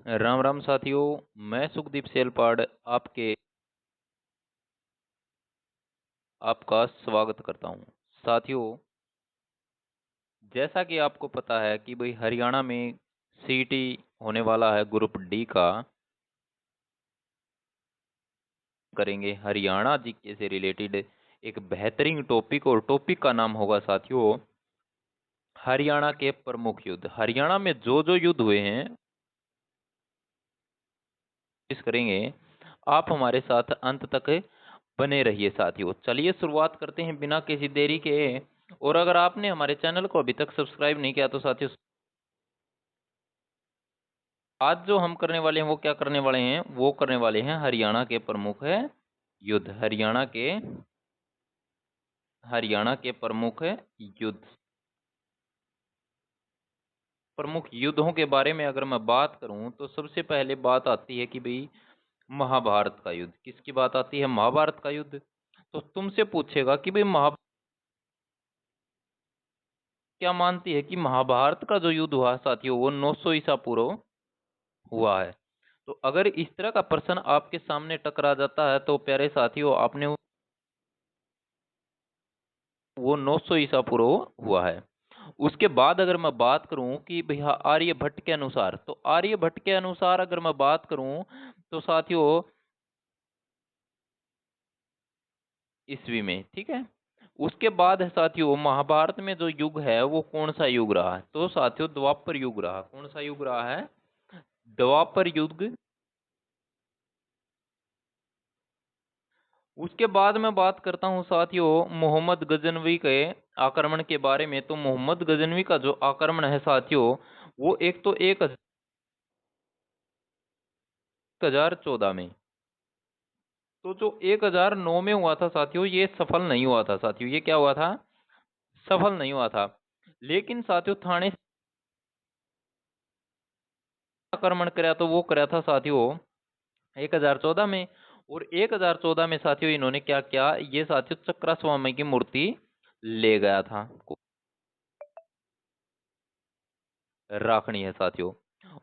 राम राम साथियों। मैं सुखदीप सेलपाड़ आपका स्वागत करता हूं। साथियों, जैसा कि आपको पता है कि भाई हरियाणा में सीटी होने वाला है ग्रुप डी का। करेंगे हरियाणा जीके से रिलेटेड एक बेहतरीन टॉपिक, और टॉपिक का नाम होगा साथियों हरियाणा के प्रमुख युद्ध। हरियाणा में जो जो युद्ध हुए हैं इस करेंगे। आप हमारे साथ अंत तक बने रहिए साथियों। चलिए शुरुआत करते हैं बिना किसी देरी के। और अगर आपने हमारे चैनल को अभी तक सब्सक्राइब नहीं किया तो साथियों, आज जो हम करने वाले हैं वो क्या करने वाले हैं, वो करने वाले हैं हरियाणा के प्रमुख है युद्ध। हरियाणा के प्रमुख युद्ध। प्रमुख युद्धों के बारे में अगर मैं बात करूं तो सबसे पहले बात आती है कि भाई महाभारत का युद्ध। किसकी बात आती है? महाभारत का युद्ध। तो तुमसे पूछेगा कि भाई क्या मानती है कि महाभारत का जो युद्ध हुआ साथियों वो 900 ईसा पूर्व हुआ है। तो अगर इस तरह का प्रश्न आपके सामने टकरा जाता है तो प्यारे साथियों, आपने वो 900 ईसा पूर्व हुआ है। उसके बाद अगर मैं बात करूं कि भैया आर्यभट्ट के अनुसार, तो आर्यभट्ट के अनुसार अगर मैं बात करूं तो साथियों ईस्वी में, ठीक है। उसके बाद है साथियों महाभारत में जो युग है वो कौन सा युग रहा है? तो साथियों द्वापर युग रहा। कौन सा युग रहा है? द्वापर युग। उसके बाद मैं बात करता हूं साथियों मोहम्मद गजनवी के आक्रमण के बारे में। तो मोहम्मद गजनवी का जो आक्रमण है साथियों वो एक तो 1014 में, तो जो 1009 में हुआ था साथियों ये सफल नहीं हुआ था। साथियों ये क्या हुआ था? सफल नहीं हुआ था। लेकिन साथियों थाने से आक्रमण कराया तो वो कराया था साथियों 1014 में। और 1014 में साथियों इन्होंने क्या किया, ये साथियों चक्रा स्वामी की मूर्ति ले गया था, राखनी है साथियों।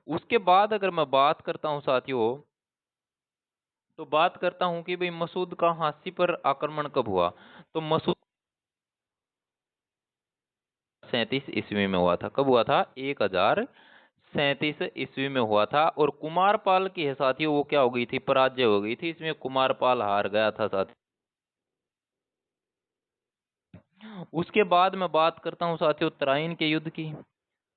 उसके बाद अगर मैं बात करता हूं साथियों, तो बात करता हूं कि भाई मसूद का हांसी पर आक्रमण कब हुआ। तो मसूद 37 ईस्वी में हुआ था। कब हुआ था? 1037 ईस्वी में हुआ था। और कुमारपाल की है साथियों वो क्या हो गई थी? पराजय हो गई थी। इसमें कुमारपाल हार गया था साथियों। उसके बाद मैं बात करता हूं साथियों तराइन के युद्ध की।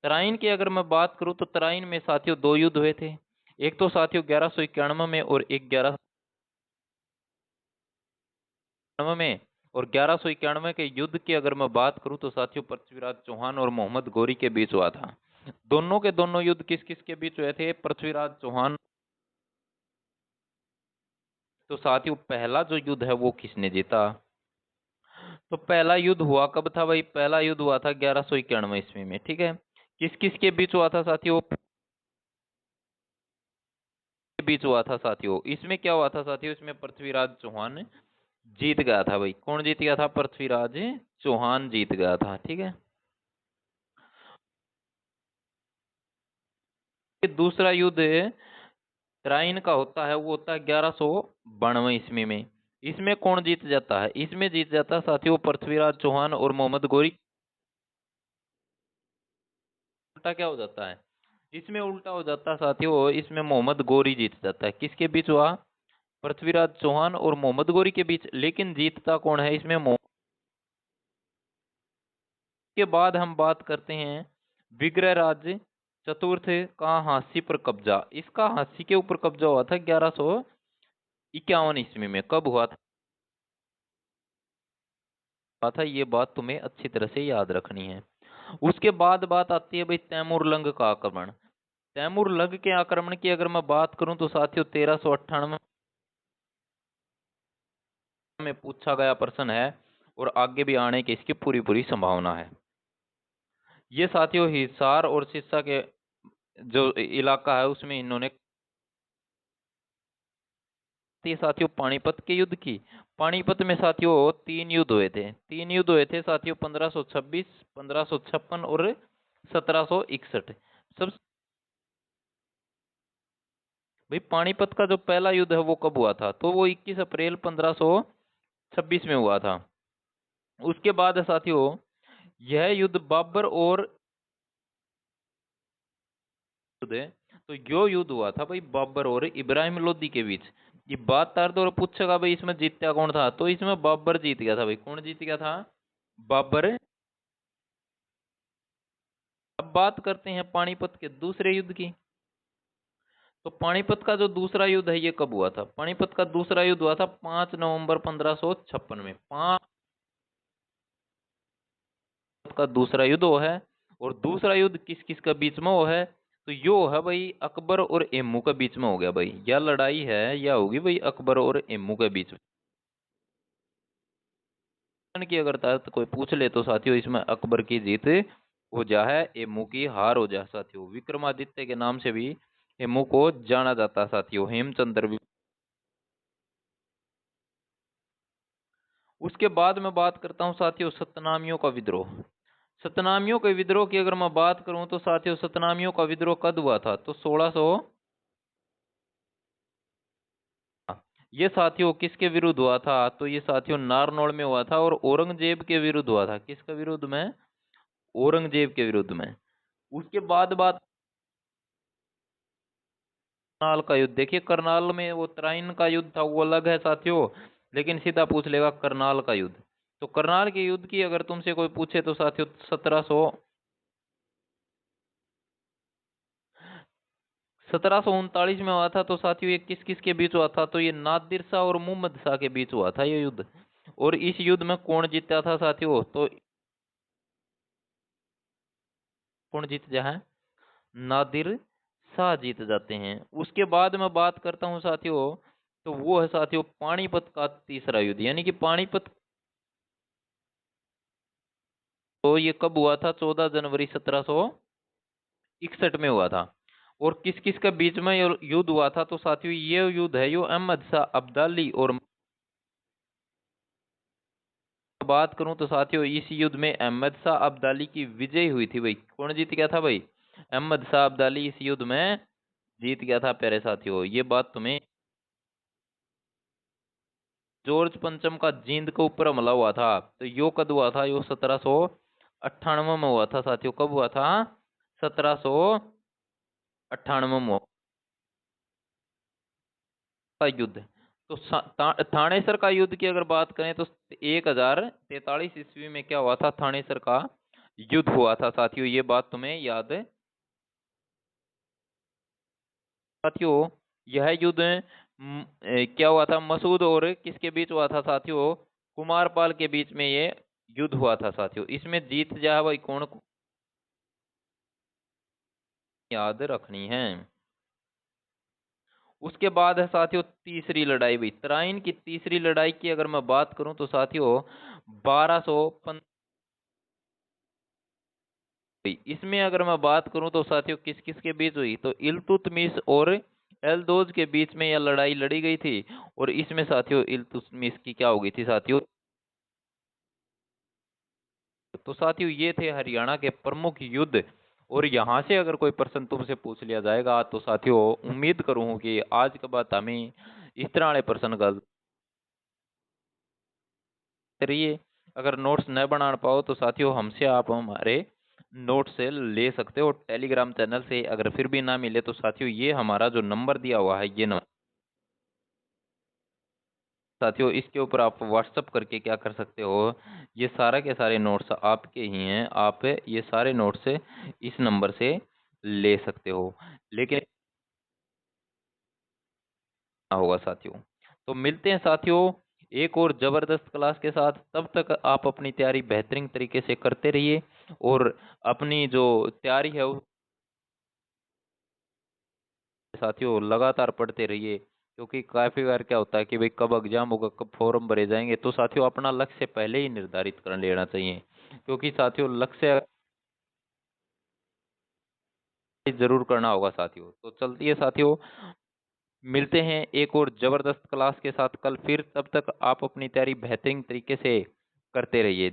तराइन की अगर मैं बात करूं तो तराइन में साथियों दो युद्ध हुए थे। एक तो साथियों 1191 में और एक 1191 में। और 1191 के युद्ध की अगर मैं बात करूं तो साथियों पृथ्वीराज चौहान और मोहम्मद गौरी के बीच हुआ था। दोनों के दोनों युद्ध किस किस के बीच हुए थे? पृथ्वीराज चौहान। तो साथियों पहला जो युद्ध है वो किसने जीता? तो पहला युद्ध हुआ कब था भाई? पहला युद्ध हुआ था 1191 ईस्वी में, ठीक है। किस किस के बीच हुआ था साथियों? के बीच हुआ था साथियों। इसमें क्या हुआ था साथियों? इसमें पृथ्वीराज चौहान जीत गया था भाई। कौन जीत गया था? पृथ्वीराज चौहान जीत गया था, ठीक है। दूसरा युद्ध तराइन का होता है वो होता है 1192 ईस्वी में। इसमें कौन जीत जाता है? इसमें जीत जाता है साथियों पृथ्वीराज चौहान और मोहम्मद गौरी। उल्टा क्या हो जाता है? इसमें उल्टा हो जाता है साथियों, इसमें मोहम्मद गौरी जीत जाता है। किसके बीच हुआ? पृथ्वीराज चौहान और मोहम्मद गौरी के बीच। लेकिन जीतता कौन है इसमें? के बाद हम बात करते हैं विग्रहराज चतुर्थ का हांसी पर कब्जा। इसका हांसी के ऊपर कब्जा हुआ था 1151 ईस्वी में। कब हुआ था? ये बात तुम्हें अच्छी तरह से याद रखनी है। उसके बाद बात आती है भाई तैमूर लंग का आक्रमण। तैमूर लंग के आक्रमण की अगर मैं बात करूं तो साथियों 1398 में पूछा गया प्रश्न है, और आगे भी आने की इसकी पूरी पूरी संभावना है। ये साथियों हिसार और सिरसा के जो इलाका है उसमें इन्होंने। ये साथियों पानीपत के युद्ध की। पानीपत में साथियों तीन युद्ध हुए थे। तीन युद्ध हुए थे साथियों 1526, 1556 और 1761। सब भाई पानीपत का जो पहला युद्ध है वो कब हुआ था? तो वो 21 अप्रैल 1526 में हुआ था। उसके बाद है साथियों, यह युद्ध बाबर और युद्ध है, तो यो युद्ध हुआ था भाई बाबर और इब्राहिम लोदी के बीच। ये बात तार दो और पूछेगा भाई इसमें जीतता कौन था, तो इसमें बाबर जीत गया था भाई। कौन जीत गया था? बाबर। अब बात करते हैं पानीपत के दूसरे युद्ध की। तो पानीपत का जो दूसरा युद्ध है ये कब हुआ था? पानीपत का दूसरा युद्ध हुआ था 5 नवंबर 1556 में। 5 का दूसरा युद्ध वो है। और दूसरा युद्ध किस किस के बीच में वो है? तो यो है भाई अकबर और एमू के बीच में हो गया भाई। यह लड़ाई है या होगी भाई अकबर और एमू के बीच में की। अगर तो कोई पूछ ले तो साथियों इसमें अकबर की जीत हो जा है, एमू की हार हो जा साथियों। विक्रमादित्य के नाम से भी एमू को जाना जाता साथियों, हेमचंद्र भी। उसके बाद मैं बात करता हूँ साथियों सतनामियों का विद्रोह। सतनामियों के विद्रोह की अगर मैं बात करूं तो साथियों सतनामियों का विद्रोह कब हुआ था? तो 1600। ये साथियों किसके विरुद्ध हुआ था? तो ये साथियों नारनौल में हुआ था और औरंगजेब के विरुद्ध हुआ था। किसके विरुद्ध में? औरंगजेब के विरुद्ध में। उसके बाद बात करनाल का युद्ध। देखिए करनाल में वो तराइन का युद्ध था वो अलग है साथियों, लेकिन सीधा पूछ लेगा करनाल का युद्ध। तो करनाल के युद्ध की अगर तुमसे कोई पूछे तो साथियों 1739 में हुआ था। तो साथियों ये किस किस के बीच हुआ था? तो ये नादिर शाह और मोहम्मद शाह के बीच हुआ था ये युद्ध। और इस युद्ध में कौन जीता था साथियों? तो कौन जीत जा है? नादिर शाह जीत जाते हैं। उसके बाद मैं बात करता हूं साथियों, तो वो है साथियों पानीपत का तीसरा युद्ध, यानी कि पानीपत। तो ये कब हुआ था? 14 जनवरी 1761 में हुआ था। और किस किस के बीच में ये युद्ध हुआ था? तो साथियों ये युद्ध है यो अहमद शाह अब्दाली और बात करूं तो साथियों इस युद्ध में अहमद शाह अब्दाली की विजय हुई थी भाई। कौन जीत गया था भाई? अहमद शाह अब्दाली इस युद्ध में जीत गया था प्यारे साथियों। ये बात तुम्हें। जॉर्ज पंचम का जींद के ऊपर हमला हुआ था, तो यो कब हुआ था? यो 1798 में हुआ था साथियों। कब हुआ था? 1798 में का युद्ध। तो थानेसर का युद्ध की अगर बात करें तो 1043 ईस्वी में क्या हुआ था? थानेसर का युद्ध हुआ था साथियों। ये बात तुम्हें याद है साथियों। यह युद्ध क्या हुआ था? मसूद और किसके बीच हुआ था साथियों? कुमारपाल के बीच में ये युद्ध हुआ था साथियों। इसमें जीत जा है भाई कौन को याद रखनी है। उसके बाद है साथियों तीसरी लड़ाई हुई तराइन की। तीसरी लड़ाई की अगर मैं बात करूं तो साथियों 1215। इसमें अगर मैं बात करूं तो साथियों किस किस के बीच हुई? तो इल्तुतमिश और एलदोज के बीच में यह लड़ाई लड़ी गई थी। और इसमें साथियों इल्तुतमिश की क्या हो गई थी साथियों? तो साथियों ये थे हरियाणा के प्रमुख युद्ध। और यहाँ से अगर कोई प्रश्न तुमसे पूछ लिया जाएगा तो साथियों उम्मीद करूँ कि आज के बाद हमें इस तरह वाले प्रश्न का रहिए। अगर नोट्स न बना पाओ तो साथियों हमसे आप हमारे नोट से ले सकते हो टेलीग्राम चैनल से। अगर फिर भी ना मिले तो साथियों ये हमारा जो नंबर दिया हुआ है ये नंबर साथियों इसके ऊपर आप व्हाट्सअप करके क्या कर सकते हो, ये सारा के सारे नोट्स आपके ही हैं। आप ये सारे नोट्स इस नंबर से ले सकते हो। लेकिन होगा साथियों। तो मिलते हैं साथियों एक और जबरदस्त क्लास के साथ। तब तक आप अपनी तैयारी बेहतरीन तरीके से करते रहिए और अपनी जो तैयारी है वो साथियों लगातार पढ़ते रहिए। क्योंकि काफी बार क्या होता है कि भाई कब एग्जाम होगा, कब फॉर्म भरे जाएंगे, तो साथियों अपना लक्ष्य पहले ही निर्धारित कर लेना चाहिए। क्योंकि साथियों लक्ष्य जरूर करना होगा साथियों। तो चलती है साथियों, मिलते हैं एक और जबरदस्त क्लास के साथ कल फिर। तब तक आप अपनी तैयारी बेहतरीन तरीके से करते रहिए।